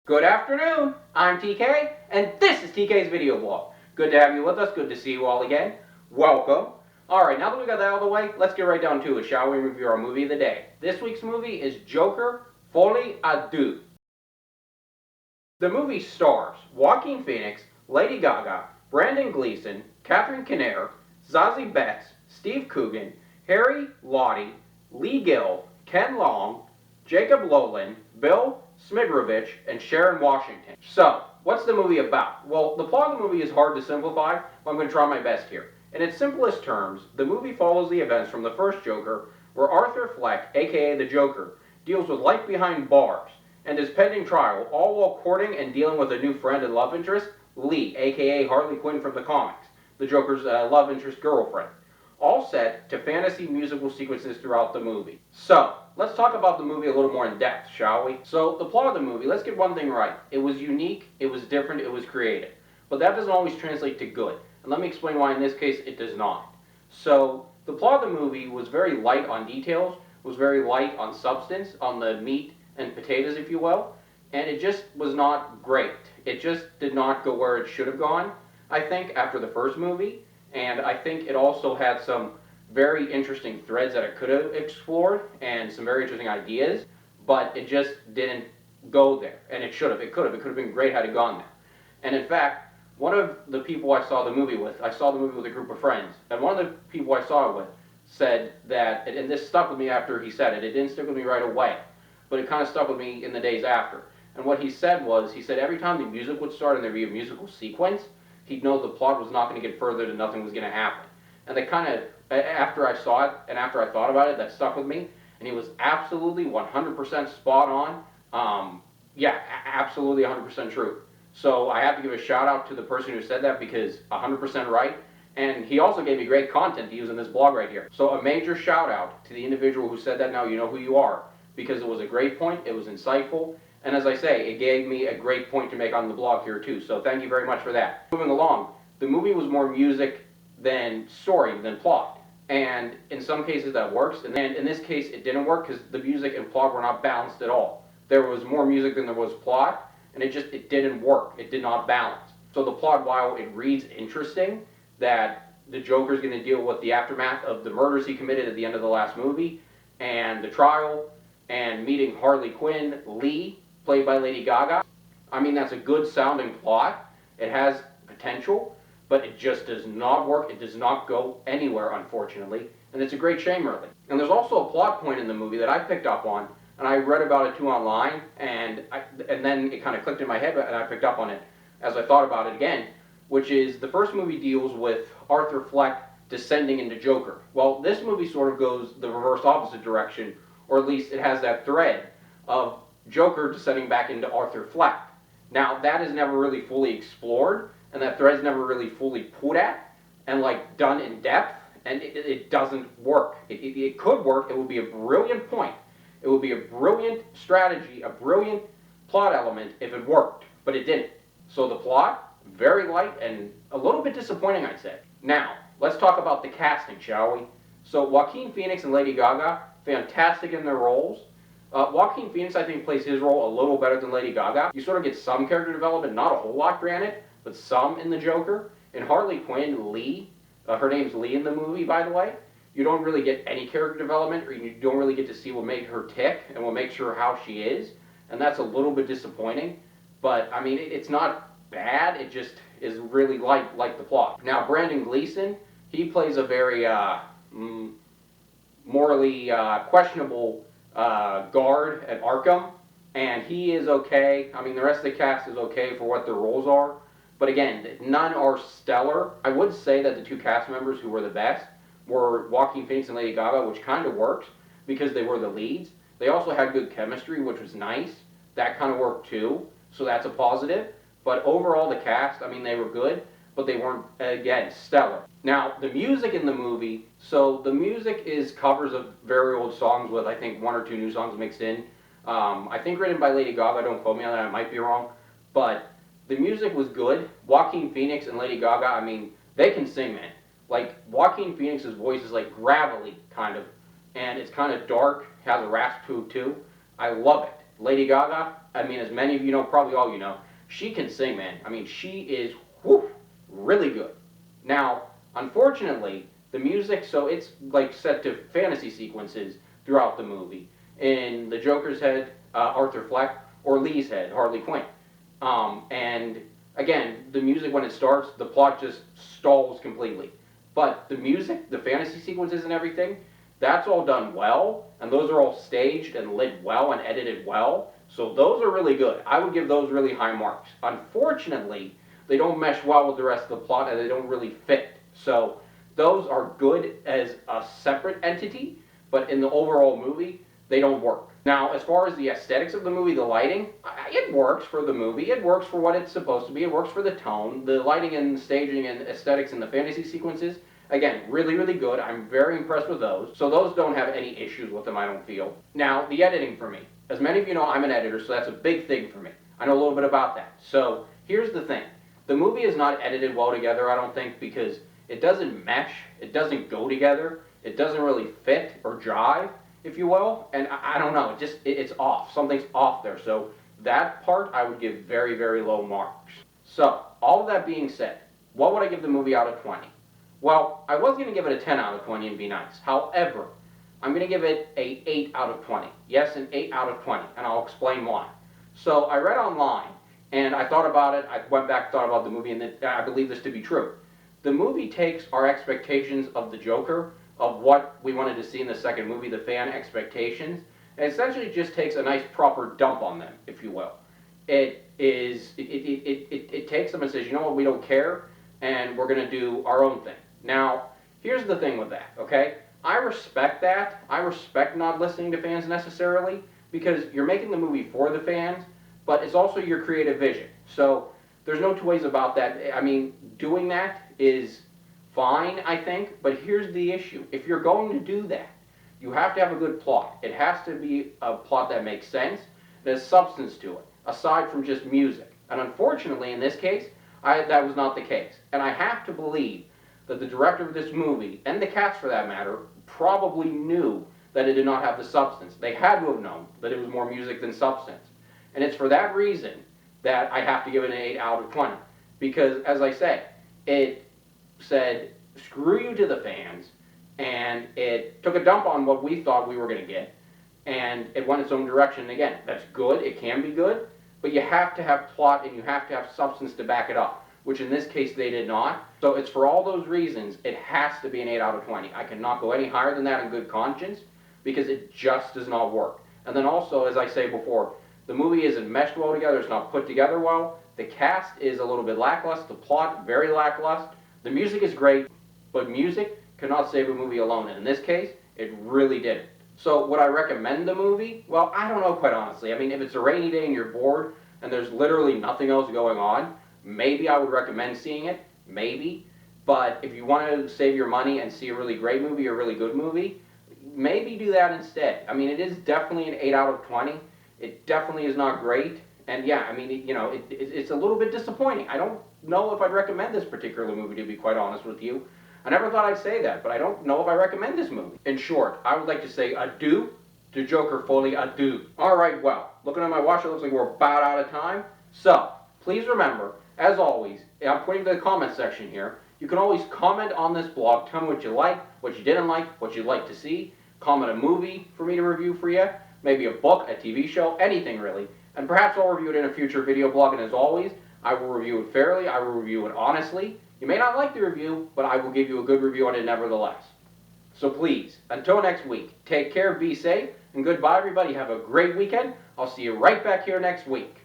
Good afternoon, I'm TK, and this is TK's video blog. Good to have you with us, good to see you all again. Welcome. Alright, now that we got that out of the way, let's get right down to it, shall we? Review our movie of the day. This week's movie is Joker, Folie A Deux. The movie stars Joaquin Phoenix, Lady Gaga, Brandon Gleeson, Catherine Kinnear, Zazie Beetz, Steve Coogan, Harry Lottie, Lee Gill, Ken Long, Jacob Lowland, Bill Smigrovich, and Sharon Washington. So, what's the movie about? Well, the plot of the movie is hard to simplify, but I'm going to try my best here. In its simplest terms, the movie follows the events from the first Joker, where Arthur Fleck, aka the Joker, deals with life behind bars and his pending trial, all while courting and dealing with a new friend and love interest, Lee, aka Harley Quinn from the comics, the Joker's love interest girlfriend. All set to fantasy musical sequences throughout the movie. So, let's talk about the movie a little more in depth, shall we? So, the plot of the movie, let's get one thing right. It was unique, it was different, it was creative. But that doesn't always translate to good. And let me explain why in this case it does not. So, the plot of the movie was very light on details, was very light on substance, on the meat and potatoes, if you will. And it just was not great. It just did not go where it should have gone, I think, after the first movie. And I think it also had some very interesting threads that it could have explored and some very interesting ideas, but it just didn't go there. And it should have. It could have. It could have been great had it gone there. And in fact, one of the people I saw the movie with, I saw the movie with a group of friends, and one of the people I saw it with said that, and this stuck with me after he said it. It didn't stick with me right away, but it kind of stuck with me in the days after. And what he said was, he said every time the music would start and there'd be a musical sequence, he'd know the plot was not going to get further and nothing was going to happen. And they kind of, after I saw it and after I thought about it, that stuck with me. And he was absolutely 100% spot on. Yeah, absolutely 100% true. So I have to give a shout out to the person who said that because 100% right. And he also gave me great content to use in this blog right here. So a major shout out to the individual who said that. Now you know who you are, because it was a great point, it was insightful, and as I say, it gave me a great point to make on the blog here too, so thank you very much for that. Moving along, the movie was more music than story, than plot. And in some cases that works, and then in this case it didn't work because the music and plot were not balanced at all. There was more music than there was plot, and it didn't work. It did not balance. So the plot, while it reads interesting, that the Joker's going to deal with the aftermath of the murders he committed at the end of the last movie, and the trial, and meeting Harley Quinn, Lee, played by Lady Gaga. I mean, that's a good sounding plot. It has potential, but it just does not work. It does not go anywhere, unfortunately, and it's a great shame, really. And there's also a plot point in the movie that I picked up on, and I read about it too online, and then it kind of clicked in my head, and I picked up on it as I thought about it again, which is the first movie deals with Arthur Fleck descending into Joker. Well, this movie sort of goes the reverse opposite direction, or at least it has that thread of Joker descending back into Arthur Fleck. Now, that is never really fully explored, and that thread's never really fully put at, and like done in depth, and it doesn't work. It could work, it would be a brilliant point. It would be a brilliant strategy, a brilliant plot element if it worked, but it didn't. So the plot, very light and a little bit disappointing, I'd say. Now, let's talk about the casting, shall we? So Joaquin Phoenix and Lady Gaga, fantastic in their roles. Joaquin Phoenix, I think, plays his role a little better than Lady Gaga. You sort of get some character development, not a whole lot, granted, but some in the Joker. In Harley Quinn, Lee, her name's Lee in the movie, by the way, you don't really get any character development, or you don't really get to see what made her tick and what makes her how she is, and that's a little bit disappointing. But, I mean, it's not bad, it just is really like the plot. Now, Brandon Gleeson, he plays a very morally questionable guard at Arkham, and he is okay. I mean, the rest of the cast is okay for what their roles are, but again, none are stellar. I would say that the two cast members who were the best were Joaquin Phoenix and Lady Gaga, which kind of worked because they were the leads. They also had good chemistry, which was nice. That kind of worked too, so that's a positive. But overall, the cast, I mean, they were good, but they weren't, again, stellar. Now, the music in the movie, so the music is covers of very old songs with, I think, one or two new songs mixed in. I think written by Lady Gaga, don't quote me on that, I might be wrong. But the music was good. Joaquin Phoenix and Lady Gaga, I mean, they can sing, man. Like, Joaquin Phoenix's voice is like gravelly, kind of, and it's kind of dark, has a rasp to it too. I love it. Lady Gaga, I mean, as many of you know, probably all you know, she can sing, man. I mean, she is, whew, really good. Now, unfortunately, the music, so it's like set to fantasy sequences throughout the movie. In the Joker's head, Arthur Fleck, or Lee's head, Harley Quinn. And again, the music when it starts, the plot just stalls completely. But the music, the fantasy sequences and everything, that's all done well, and those are all staged and lit well and edited well. So those are really good. I would give those really high marks. Unfortunately, they don't mesh well with the rest of the plot and they don't really fit. So those are good as a separate entity, but in the overall movie, they don't work. Now, as far as the aesthetics of the movie, the lighting, it works for the movie. It works for what it's supposed to be. It works for the tone. The lighting and staging and aesthetics in the fantasy sequences, again, really, really good. I'm very impressed with those. So those don't have any issues with them, I don't feel. Now, the editing for me. As many of you know, I'm an editor, so that's a big thing for me. I know a little bit about that. So here's the thing. The movie is not edited well together, I don't think, because it doesn't mesh. It doesn't go together. It doesn't really fit or jive, if you will. And I don't know. It's off. Something's off there. So that part I would give very, very low marks. So all of that being said, what would I give the movie out of 20? Well, I was going to give it a 10 out of 20 and be nice. However, I'm going to give it a 8 out of 20. Yes, an 8 out of 20, and I'll explain why. So I read online, and I thought about it. I went back, thought about the movie, and I believe this to be true. The movie takes our expectations of the Joker, of what we wanted to see in the second movie, the fan expectations, and essentially just takes a nice proper dump on them, if you will. It takes them and says, you know what, we don't care, and we're going to do our own thing. Now, here's the thing with that, okay? I respect that. I respect not listening to fans necessarily, because you're making the movie for the fans, but it's also your creative vision. So there's no two ways about that. I mean, doing that is fine, I think, but here's the issue. If you're going to do that, you have to have a good plot. It has to be a plot that makes sense, there's substance to it, aside from just music. And unfortunately, in this case, that was not the case. And I have to believe that the director of this movie, and the cast for that matter, probably knew that it did not have the substance. They had to have known that it was more music than substance. And it's for that reason that I have to give it an 8 out of 20. Because, as I say, it said, screw you to the fans, and it took a dump on what we thought we were going to get, and it went its own direction. And again, that's good, it can be good, but you have to have plot and you have to have substance to back it up, which in this case they did not. So it's for all those reasons, it has to be an 8 out of 20. I cannot go any higher than that in good conscience, because it just does not work. And then also, as I say before, the movie isn't meshed well together, it's not put together well, the cast is a little bit lackluster, the plot very lackluster, the music is great, but music cannot save a movie alone, and in this case, it really didn't. So would I recommend the movie? Well, I don't know, quite honestly. I mean, if it's a rainy day and you're bored and there's literally nothing else going on, maybe I would recommend seeing it, maybe. But if you want to save your money and see a really great movie or a really good movie, maybe do that instead. I mean, it is definitely an 8 out of 20. It definitely is not great. And yeah, I mean, it's a little bit disappointing. I don't know if I'd recommend this particular movie, to be quite honest with you. I never thought I'd say that, but I don't know if I recommend this movie. In short, I would like to say adieu to Joker Folie A Deux. Alright, well, looking at my watch, it looks like we're about out of time. So, please remember, as always, I'm putting the comment section here. You can always comment on this blog, tell me what you like, what you didn't like, what you'd like to see. Comment a movie for me to review for you, maybe a book, a TV show, anything really. And perhaps I'll review it in a future video blog, and as always, I will review it fairly, I will review it honestly. You may not like the review, but I will give you a good review on it nevertheless. So please, until next week, take care, be safe, and goodbye everybody. Have a great weekend. I'll see you right back here next week.